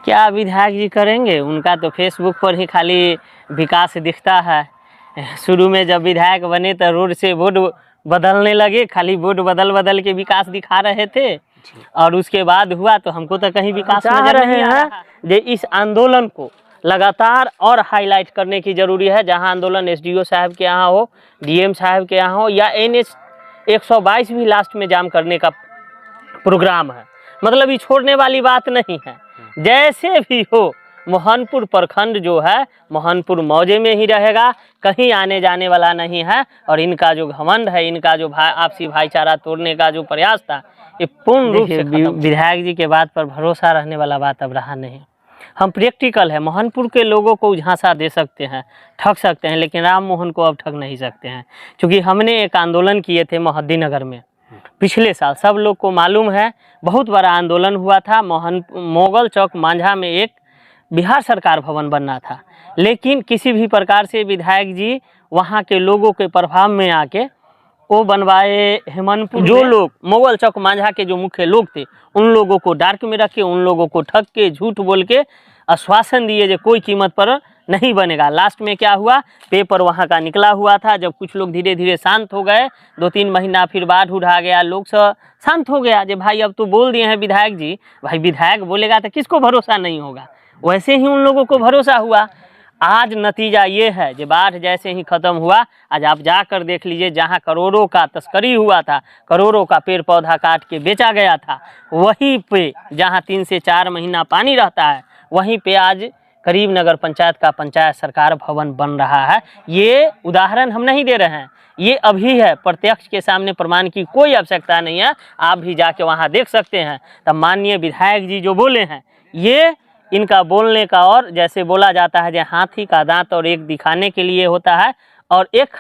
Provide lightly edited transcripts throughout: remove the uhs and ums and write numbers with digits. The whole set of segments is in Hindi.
क्या विधायक जी करेंगे, उनका तो फेसबुक पर ही खाली विकास दिखता है। शुरू में जब विधायक बने तो रोड से बोर्ड बदलने लगे, खाली बोर्ड बदल बदल के विकास दिखा रहे थे, और उसके बाद हुआ तो हमको तो कहीं विकास नजर नहीं आ रहा। जे इस आंदोलन को लगातार और हाईलाइट करने की जरूरी है। जहां आंदोलन एसडीओ साहब के यहाँ हो, डीएम साहब के यहाँ हो, या NH 122 भी लास्ट में जाम करने का प्रोग्राम है, मतलब ये छोड़ने वाली बात नहीं है। जैसे भी हो मोहनपुर प्रखंड जो है मोहनपुर मौजे में ही रहेगा, कहीं आने जाने वाला नहीं है। और इनका जो घमंड है, इनका जो आपसी भाईचारा तोड़ने का जो प्रयास था, ये पूर्ण रूप से विधायक जी के बात पर भरोसा रहने वाला बात अब रहा नहीं। हम प्रैक्टिकल है, मोहनपुर के लोगों को झांसा दे सकते हैं, ठग सकते हैं, लेकिन राम मोहन को अब ठग नहीं सकते हैं। क्योंकि हमने एक आंदोलन किए थे मोहद्दीनगर में पिछले साल, सब लोग को मालूम है, बहुत बड़ा आंदोलन हुआ था। मोगल चौक मांझा में एक बिहार सरकार भवन बनना था, लेकिन किसी भी प्रकार से विधायक जी वहाँ के लोगों के प्रभाव में आके वो बनवाए। हेमंतपुर जो लोग मोगल चौक मांझा के जो मुख्य लोग थे, उन लोगों को डार्क में रखे, उन लोगों को ठग के झूठ बोल के आश्वासन दिए जो कोई कीमत पर नहीं बनेगा। लास्ट में क्या हुआ, पेपर वहाँ का निकला हुआ था। जब कुछ लोग धीरे धीरे शांत हो गए, 2-3 महीना फिर बाढ़ उठा गया, लोग सब शांत हो गया। जो भाई अब तो बोल दिए हैं विधायक जी, भाई विधायक बोलेगा तो किसको भरोसा नहीं होगा, वैसे ही उन लोगों को भरोसा हुआ। आज नतीजा ये है, जो बाढ़ जैसे ही ख़त्म हुआ, आज आप जाकर देख लीजिए, जहाँ करोड़ों का तस्करी हुआ था, करोड़ों का पेड़ पौधा काट के बेचा गया था, वहीं पे जहाँ 3 से 4 महीना पानी रहता है, वहीं पे आज करीब नगर पंचायत का पंचायत सरकार भवन बन रहा है। ये उदाहरण हम नहीं दे रहे हैं, ये अभी है, प्रत्यक्ष के सामने प्रमाण की कोई आवश्यकता नहीं है। आप भी जाके वहाँ देख सकते हैं। तब माननीय विधायक जी जो बोले हैं, ये इनका बोलने का, और जैसे बोला जाता है जो हाथी का दांत और एक दिखाने के लिए होता है और एक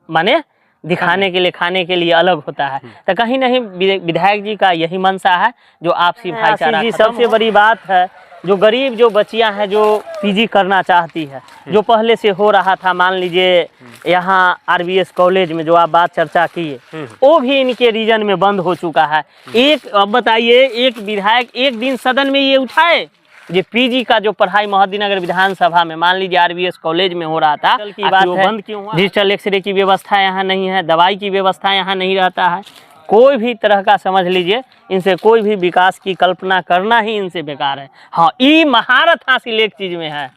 माने दिखाने के लिए, खाने के लिए अलग होता है। तो कहीं नहीं विधायक जी का यही मंशा है, जो आपसी भाईचारा जी सबसे बड़ी बात है। जो गरीब जो बच्चियां हैं जो पीजी करना चाहती है, जो पहले से हो रहा था, मान लीजिए यहाँ RBS कॉलेज में जो आप बात चर्चा किए, वो भी इनके रीजन में बंद हो चुका है। एक अब बताइए, एक विधायक एक दिन सदन में ये उठाए जो पीजी का जो पढ़ाई मोहद्दीनगर विधानसभा में, मान लीजिए RBS कॉलेज में हो रहा था, की बात है, बंद क्यों हुआ? डिजिटल एक्सरे की व्यवस्था यहाँ नहीं है, दवाई की व्यवस्था यहाँ नहीं रहता है, कोई भी तरह का समझ लीजिए, इनसे कोई भी विकास की कल्पना करना ही इनसे बेकार है। हाँ, ये महारत हासिल एक चीज में है,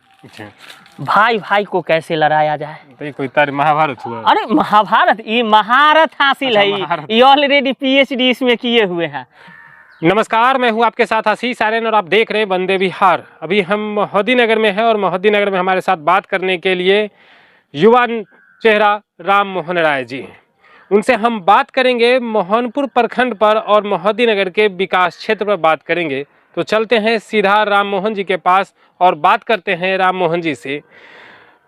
भाई भाई को कैसे लड़ाया जाए। कोई महाभारत हुआ? अरे महाभारत, ये महारत हासिल है, ये ऑलरेडी PhD इसमें किए हुए हैं। नमस्कार, मैं हूं आपके साथ आशीष आर्यन और आप देख रहे हैं वंदे विहार। अभी हम मोहद्दीनगर में हैं और मोहद्दीनगर में हमारे साथ बात करने के लिए युवा चेहरा राम मोहन राय जी हैं। उनसे हम बात करेंगे मोहनपुर प्रखंड पर और मोहद्दीनगर के विकास क्षेत्र पर बात करेंगे। तो चलते हैं सीधा राम मोहन जी के पास और बात करते हैं राम मोहन जी से।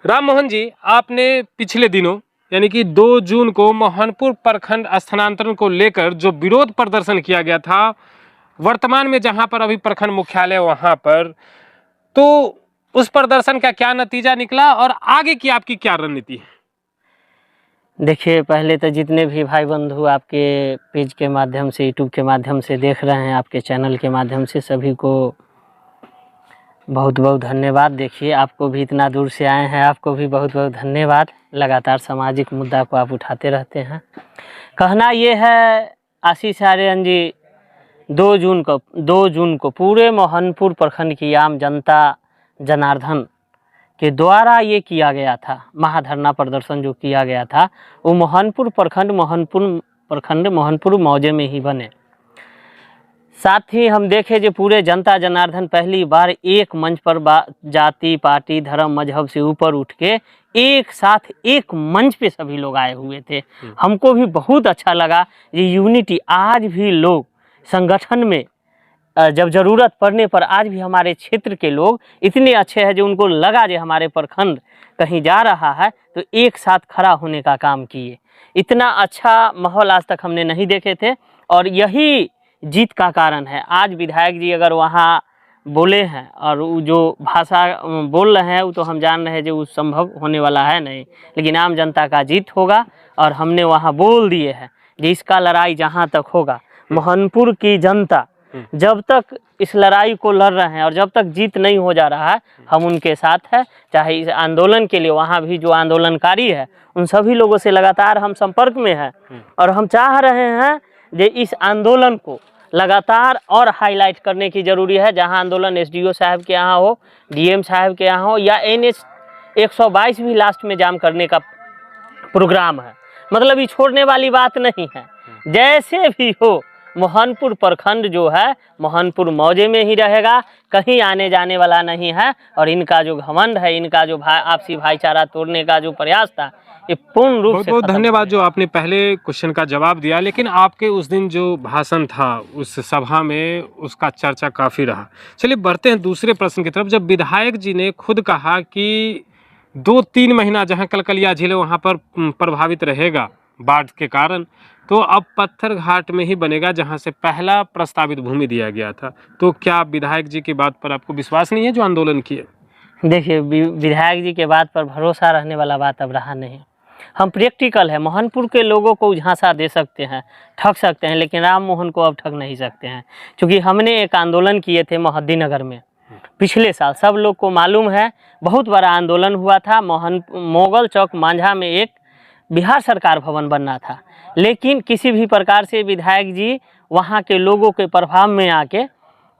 राम मोहन जी, आपने पिछले दिनों यानी कि 2 जून को मोहनपुर प्रखंड स्थानांतरण को लेकर जो विरोध प्रदर्शन किया गया था, वर्तमान में जहां पर अभी प्रखंड मुख्यालय वहां पर, तो उस प्रदर्शन का क्या नतीजा निकला और आगे की आपकी क्या रणनीति है? देखिए, पहले तो जितने भी भाई बंधु आपके पेज के माध्यम से, यूट्यूब के माध्यम से देख रहे हैं, आपके चैनल के माध्यम से, सभी को बहुत बहुत धन्यवाद। देखिए, आपको भी इतना दूर से आए हैं, आपको भी बहुत बहुत धन्यवाद। लगातार सामाजिक मुद्दा को आप उठाते रहते हैं। कहना ये है आशीष आर्यन जी, 2 जून को पूरे मोहनपुर प्रखंड की आम जनता जनार्दन के द्वारा ये किया गया था, महाधरना प्रदर्शन जो किया गया था, वो मोहनपुर प्रखंड मोहनपुर मौजे में ही बने। साथ ही हम देखें जो पूरे जनता जनार्दन पहली बार एक मंच पर जाति, पार्टी, धर्म, मजहब से ऊपर उठ के एक साथ एक मंच पे सभी लोग आए हुए थे। हमको भी बहुत अच्छा लगा ये यूनिटी। आज भी लोग संगठन में जब ज़रूरत पड़ने पर आज भी हमारे क्षेत्र के लोग इतने अच्छे हैं, जो उनको लगा जो हमारे प्रखंड कहीं जा रहा है तो एक साथ खड़ा होने का काम किए। इतना अच्छा माहौल आज तक हमने नहीं देखे थे, और यही जीत का कारण है। आज विधायक जी अगर वहाँ बोले हैं और जो भाषा बोल रहे हैं वो तो हम जान रहे हैं जो वो संभव होने वाला है नहीं, लेकिन आम जनता का जीत होगा। और हमने वहाँ बोल दिए हैं कि इसका लड़ाई जहाँ तक होगा, मोहनपुर की जनता जब तक इस लड़ाई को लड़ रहे हैं और जब तक जीत नहीं हो जा रहा है, हम उनके साथ हैं। चाहे इस आंदोलन के लिए वहाँ भी जो आंदोलनकारी है उन सभी लोगों से लगातार हम संपर्क में हैं और हम चाह रहे हैं कि इस आंदोलन को लगातार और हाईलाइट करने की ज़रूरी है। जहाँ आंदोलन एसडीओ साहब के यहाँ हो, डीएम साहब के यहाँ हो या NH 122 भी लास्ट में जाम करने का प्रोग्राम है, मतलब ये छोड़ने वाली बात नहीं है। जैसे भी हो मोहनपुर प्रखंड जो है मोहनपुर मौजे में ही रहेगा, कहीं आने जाने वाला नहीं है। और इनका जो घमंड है, इनका जो आपसी भाईचारा तोड़ने का जो प्रयास था, ये पूर्ण रूप से बहुत धन्यवाद जो आपने पहले क्वेश्चन का जवाब दिया। लेकिन आपके उस दिन जो भाषण था उस सभा में, उसका चर्चा काफ़ी रहा। चलिए बढ़ते हैं दूसरे प्रश्न की तरफ। जब विधायक जी ने खुद कहा कि 2-3 महीना जहां कलकलिया झील है वहाँ पर प्रभावित रहेगा बाढ़ के कारण, तो अब पत्थर घाट में ही बनेगा जहां से पहला प्रस्तावित भूमि दिया गया था, तो क्या विधायक जी की बात पर आपको विश्वास नहीं है जो आंदोलन किए? देखिए, विधायक जी के बात पर भरोसा रहने वाला बात अब रहा नहीं। हम प्रैक्टिकल है, मोहनपुर के लोगों को झांसा दे सकते हैं, ठग सकते हैं, लेकिन राम मोहन को अब ठग नहीं सकते हैं। क्योंकि हमने एक आंदोलन किए थे मोहद्दीनगर में पिछले साल, सब लोग को मालूम है, बहुत बड़ा आंदोलन हुआ था। मोगल चौक मांझा में एक बिहार सरकार भवन बनना था, लेकिन किसी भी प्रकार से विधायक जी वहाँ के लोगों के प्रभाव में आके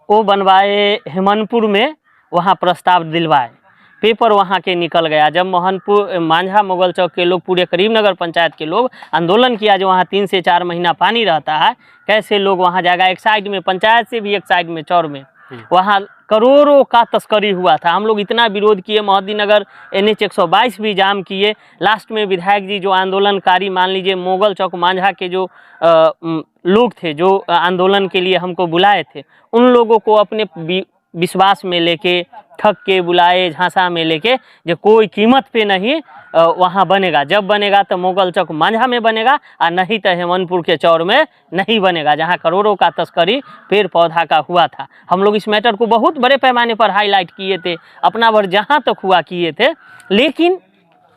वो बनवाए, हेमनपुर में वहाँ प्रस्ताव दिलवाए, पेपर वहाँ के निकल गया। जब मोहनपुर मांझा मोगल चौक के लोग, पूरे करीमनगर पंचायत के लोग आंदोलन किया, जो वहाँ 3 से 4 महीना पानी रहता है, कैसे लोग वहाँ जाएगा। एक साइड में पंचायत से भी, एक साइड में चौर में, वहाँ करोड़ों का तस्करी हुआ था। हम लोग इतना विरोध किए, मोहद्दीनगर NH 122 भी जाम किए। लास्ट में विधायक जी जो आंदोलनकारी, मान लीजिए मोगल चौक मांझा के जो लोग थे जो आंदोलन के लिए हमको बुलाए थे, उन लोगों को अपने विश्वास में लेके, ठग के बुलाए, झांसा में लेके, जो कोई कीमत पे नहीं वहाँ बनेगा। जब बनेगा तो मोगल चौक मांझा में बनेगा, और नहीं तो हेमनपुर के चौर में नहीं बनेगा, जहाँ करोड़ों का तस्करी पेड़ पौधा का हुआ था। हम लोग इस मैटर को बहुत बड़े पैमाने पर हाईलाइट किए थे, अपना भर जहाँ तक हुआ किए थे। लेकिन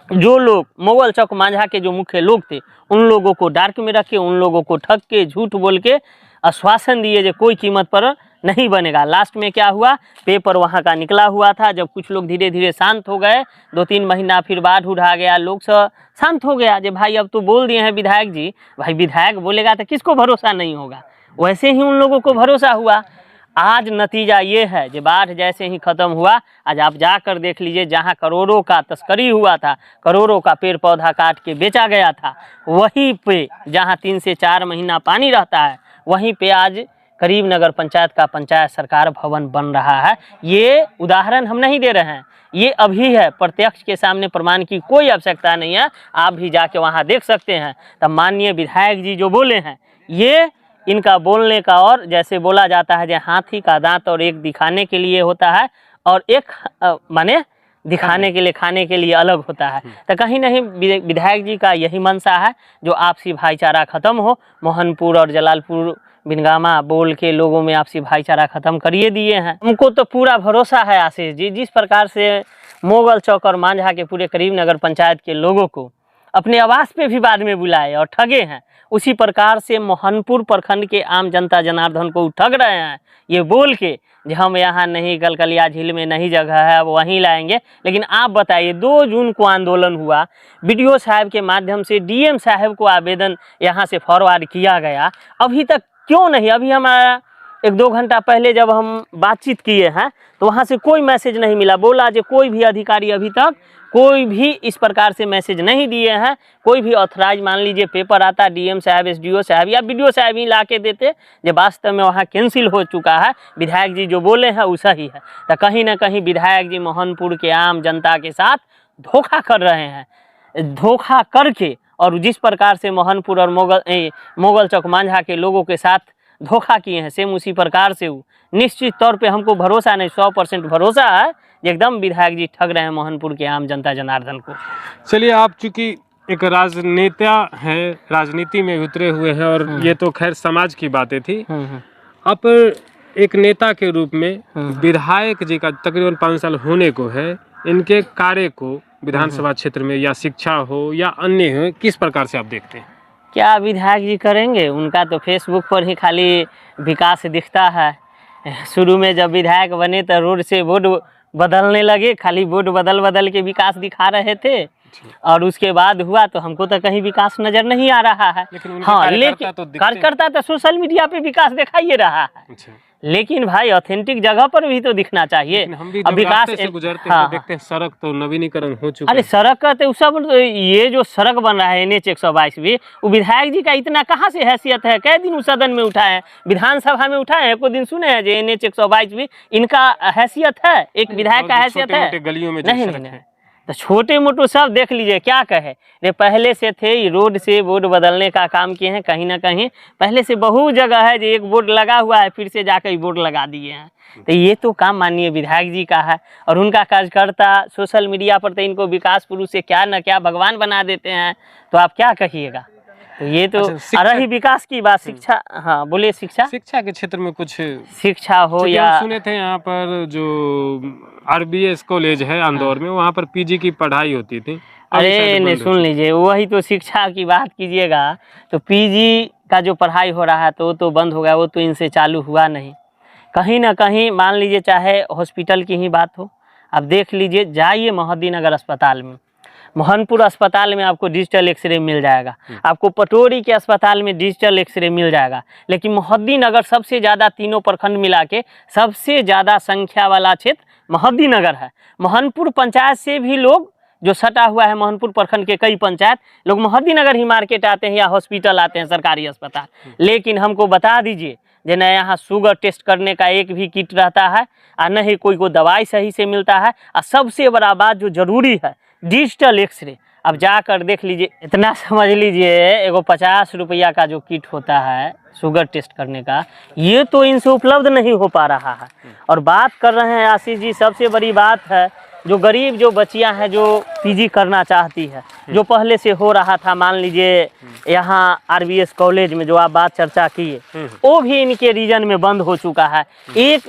जो लोग मोगल चौक मांझा के जो मुख्य लोग थे, उन लोगों को डार्क में रख के, उन लोगों को ठग के, झूठ बोल के आश्वासन दिए जो कोई कीमत पर नहीं बनेगा। लास्ट में क्या हुआ, पेपर वहाँ का निकला हुआ था। जब कुछ लोग धीरे धीरे शांत हो गए, 2-3 महीना फिर बाढ़ उठा गया, लोग सब शांत हो गया। जो भाई अब तो बोल दिए हैं विधायक जी, भाई विधायक बोलेगा तो किसको भरोसा नहीं होगा, वैसे ही उन लोगों को भरोसा हुआ। आज नतीजा ये है, जो बाढ़ जैसे ही ख़त्म हुआ, आज आप जाकर देख लीजिए, जहाँ करोड़ों का तस्करी हुआ था, करोड़ों का पेड़ पौधा काट के बेचा गया था, वहीं पे जहाँ 3 से 4 महीना पानी रहता है, वहीं पे आज करीमनगर पंचायत का पंचायत सरकार भवन बन रहा है। ये उदाहरण हम नहीं दे रहे हैं, ये अभी है, प्रत्यक्ष के सामने प्रमाण की कोई आवश्यकता नहीं है, आप भी जाके वहाँ देख सकते हैं। तब माननीय विधायक जी जो बोले हैं, ये इनका बोलने का, और जैसे बोला जाता है, जो हाथी का दांत और एक दिखाने के लिए होता है और एक माने दिखाने के लिए, खाने के लिए अलग होता है। तो कहीं नहीं विधायक जी का यही मंशा है, जो आपसी भाईचारा ख़त्म हो। मोहनपुर और जलालपुर बिनगामा बोल के लोगों में आपसी भाईचारा ख़त्म करिए दिए हैं। हमको तो पूरा भरोसा है आशीष जी, जिस प्रकार से मोगल चौक और मांझा के पूरे करीमनगर पंचायत के लोगों को अपने आवास पे भी बाद में बुलाए और ठगे हैं, उसी प्रकार से मोहनपुर प्रखंड के आम जनता जनार्दन को ठग रहे हैं, ये बोल के जो हम यहाँ नहीं, कलकलिया झील में नहीं जगह है, अब वहीं लाएंगे। लेकिन आप बताइए, 2 जून को आंदोलन हुआ, BDO साहब के माध्यम से DM साहब को आवेदन यहाँ से फॉरवर्ड किया गया, अभी तक क्यों नहीं? अभी हमारा 1-2 घंटा पहले जब हम बातचीत किए हैं तो वहाँ से कोई मैसेज नहीं मिला। बोला जो कोई भी अधिकारी अभी तक कोई भी इस प्रकार से मैसेज नहीं दिए हैं। कोई भी ऑथराइज, मान लीजिए पेपर आता, DM साहब, SDO साहब या BDO साहब ही ला के देते, जो वास्तव में वहाँ कैंसिल हो चुका है। विधायक जी जो बोले हैं वो सही है। तो कहीं ना कहीं विधायक जी मोहनपुर के आम जनता के साथ धोखा कर रहे हैं। धोखा करके, और जिस प्रकार से मोहनपुर और मोगल चौक मांझा के लोगों के साथ धोखा किए हैं, सेम उसी प्रकार से वो निश्चित तौर पे हमको भरोसा नहीं, 100% भरोसा है, एकदम विधायक जी ठग रहे हैं मोहनपुर के आम जनता जनार्दन को। चलिए, आप चूंकि एक राजनेता हैं, राजनीति में उतरे हुए हैं, और ये तो खैर समाज की बातें थी। आप एक नेता के रूप में विधायक जी का तकरीबन 5 साल होने को है, इनके कार्य को विधानसभा क्षेत्र में, या शिक्षा हो या अन्य हो, किस प्रकार से आप देखते हैं? क्या विधायक जी करेंगे, उनका तो फेसबुक पर ही खाली विकास दिखता है। शुरू में जब विधायक बने तो रोड से बोर्ड बदलने लगे, खाली बोर्ड बदल बदल के विकास दिखा रहे थे, और उसके बाद हुआ तो हमको तो कहीं विकास नजर नहीं आ रहा है। लेकिन कार्यकर्ता तो सोशल मीडिया पे विकास दिखाई रहा है। लेकिन भाई ऑथेंटिक जगह पर भी तो दिखना चाहिए। हम भी जब विकास से गुजरते हैं तो देखते हैं सड़क तो नवीनीकरण हो चुका है। अरे सड़क का तो सब, ये जो सड़क बन रहा है NH 122 भी, वो विधायक जी का इतना कहाँ से हैसियत है? कई दिन उस सदन में उठाए हैं, विधानसभा में उठाए हैं, कोई दिन सुने हैं जो NH 122 भी इनका हैसियत है? एक विधायक का हैसियत है? गलियों में नहीं। तो छोटे मोटे सब देख लीजिए क्या कहे, ये पहले से थे, ये रोड से बोर्ड बदलने का काम किए हैं। कहीं ना कहीं पहले से बहुत जगह है जो एक बोर्ड लगा हुआ है, फिर से जाकर बोर्ड लगा दिए हैं। तो ये तो काम माननीय विधायक जी का है। और उनका कार्यकर्ता सोशल मीडिया पर तो इनको विकास पुरुष से क्या न क्या भगवान बना देते हैं, तो आप क्या कहिएगा? तो ये तो रही विकास की बात। शिक्षा, हाँ बोले, शिक्षा के क्षेत्र में कुछ शिक्षा हो या सुने थे यहाँ पर जो RBS कॉलेज है इंदौर में, वहाँ पर PG की पढ़ाई होती थी। अरे नहीं, सुन लीजिए, वही तो शिक्षा की बात कीजिएगा तो PG का जो पढ़ाई हो रहा है तो वो तो बंद हो गया, वो तो इनसे चालू हुआ नहीं। कहीं ना कहीं मान लीजिए, चाहे हॉस्पिटल की ही बात हो, आप देख लीजिए, जाइए मोहद्दीनगर अस्पताल में, मोहनपुर अस्पताल में आपको डिजिटल एक्सरे मिल जाएगा, आपको पटोरी के अस्पताल में डिजिटल एक्सरे मिल जाएगा। लेकिन मोहद्दीनगर सबसे ज़्यादा, तीनों प्रखंड मिला के सबसे ज़्यादा संख्या वाला क्षेत्र मोहद्दीनगर है। मोहनपुर पंचायत से भी लोग जो सटा हुआ है, मोहनपुर प्रखंड के कई पंचायत लोग मोहद्दीनगर ही मार्केट आते हैं या हॉस्पिटल आते हैं, सरकारी अस्पताल। लेकिन हमको बता दीजिए, जो न यहाँ शुगर टेस्ट करने का एक भी किट रहता है, और न ही कोई को दवाई सही से मिलता है, और सबसे बड़ा बात जो जरूरी है, डिजिटल एक्सरे। अब जाकर देख लीजिए, इतना समझ लीजिए, एगो 50 रुपया का जो किट होता है शुगर टेस्ट करने का, ये तो इनसे उपलब्ध नहीं हो पा रहा है। और बात कर रहे हैं आशीष जी, सबसे बड़ी बात है, जो गरीब जो बच्चियां हैं जो PG करना चाहती है, जो पहले से हो रहा था, मान लीजिए यहाँ RBS कॉलेज में जो आप बात चर्चा किए, वो भी इनके रीजन में बंद हो चुका है।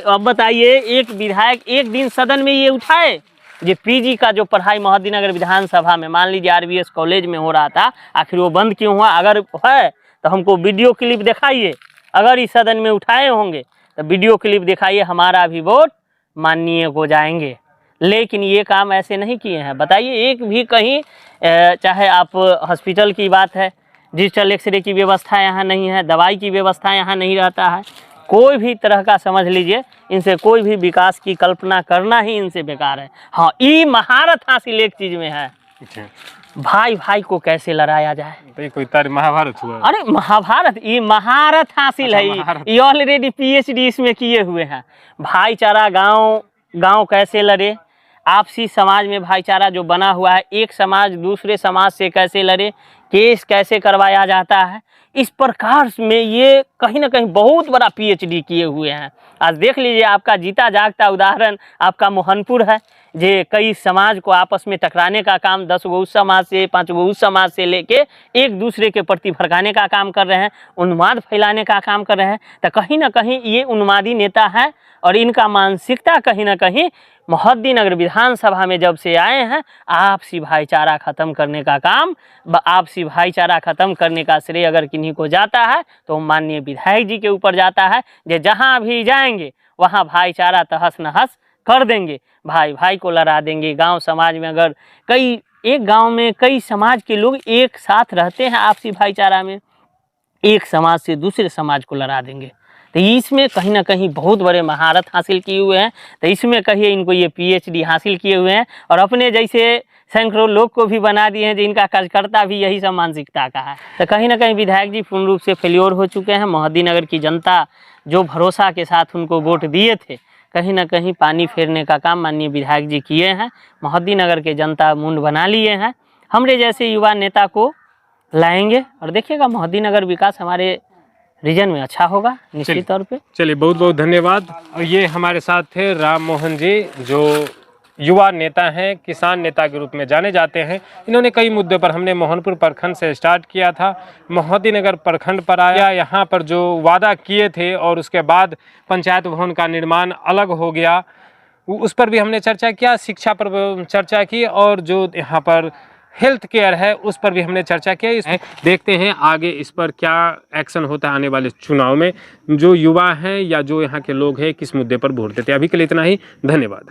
अब बताइए, एक विधायक एक दिन सदन में ये उठाए जो PG का जो पढ़ाई मोहद्दीनगर विधानसभा में, मान लीजिए RBS कॉलेज में हो रहा था, आखिर वो बंद क्यों हुआ? अगर है तो हमको वीडियो क्लिप दिखाइए। अगर इस सदन में उठाए होंगे तो वीडियो क्लिप दिखाइए, हमारा भी वोट माननीय को जाएंगे। लेकिन ये काम ऐसे नहीं किए हैं। बताइए, एक भी कहीं, चाहे आप हॉस्पिटल की बात है, डिजिटल एक्सरे की व्यवस्था यहाँ नहीं है, दवाई की व्यवस्था यहाँ नहीं रहता है, कोई भी तरह का, समझ लीजिए, इनसे कोई भी विकास की कल्पना करना ही इनसे बेकार है। हाँ, ये महारत हासिल एक चीज में है, भाई भाई को कैसे लड़ाया जाए। तो कोई तार महाभारत हुआ? अरे महाभारत, ये महारत हासिल है। ये ऑलरेडी PhD इसमें किए हुए हैं। भाईचारा, गांव कैसे लड़े, आपसी समाज में भाईचारा जो बना हुआ है, एक समाज दूसरे समाज से कैसे लड़े, केस कैसे करवाया जाता है, इस प्रकार में ये कहीं ना कहीं बहुत बड़ा PhD किए हुए हैं। आज देख लीजिए, आपका जीता जागता उदाहरण आपका मोहनपुर है, जे कई समाज को आपस में टकराने का काम 10 गो उस समाज से, 5 गो उस समाज से लेके एक दूसरे के प्रति भड़काने का काम कर रहे हैं, उन्माद फैलाने का काम कर रहे हैं। तो कहीं ना कहीं ये उन्मादी नेता है, और इनका मानसिकता कहीं ना कहीं मोहद्दीनगर विधानसभा में जब से आए हैं, आपसी भाईचारा खत्म करने का काम, आपसी भाईचारा खत्म करने का श्रेय अगर किन्हीं को जाता है तो माननीय विधायक जी के ऊपर जाता है। जो जहाँ भी जाएंगे वहाँ भाईचारा तहस नहस कर देंगे, भाई भाई को लड़ा देंगे। गांव समाज में अगर एक गांव में कई समाज के लोग एक साथ रहते हैं आपसी भाईचारा में, एक समाज से दूसरे समाज को लड़ा देंगे। तो इसमें कहीं ना कहीं बहुत बड़े महारत हासिल किए हुए हैं। तो इसमें कहिए इनको ये PhD हासिल किए हुए हैं, और अपने जैसे सैकड़ों लोग को भी बना दिए हैं जिनका कार्यकर्ता भी यही सब मानसिकता का है। तो कहीं ना कहीं विधायक जी पूर्ण रूप से फेल्योर हो चुके हैं। मोहद्दीनगर की जनता जो भरोसा के साथ उनको वोट दिए थे, कहीं ना कहीं पानी फेरने का काम माननीय विधायक जी किए हैं। मोहद्दीनगर के जनता मुंड बना लिए हैं। हमरे जैसे युवा नेता को लाएंगे, और देखिएगा मोहद्दीनगर विकास हमारे रीजन में अच्छा होगा निश्चित तौर पे। चलिए, बहुत बहुत धन्यवाद। और ये हमारे साथ थे राम मोहन जी, जो युवा नेता हैं, किसान नेता के रूप में जाने जाते हैं। इन्होंने कई मुद्दों पर, हमने मोहनपुर प्रखंड से स्टार्ट किया था, मोहद्दीनगर प्रखंड पर आया, यहाँ पर जो वादा किए थे और उसके बाद पंचायत भवन का निर्माण अलग हो गया, उस पर भी हमने चर्चा किया, शिक्षा पर चर्चा की, और जो यहाँ पर हेल्थ केयर है उस पर भी हमने चर्चा किया। देखते हैं आगे इस पर क्या एक्शन होता है आने वाले चुनाव में, जो युवा हैं या जो यहाँ के लोग हैं किस मुद्दे पर वोट देते हैं। अभी के लिए इतना ही, धन्यवाद।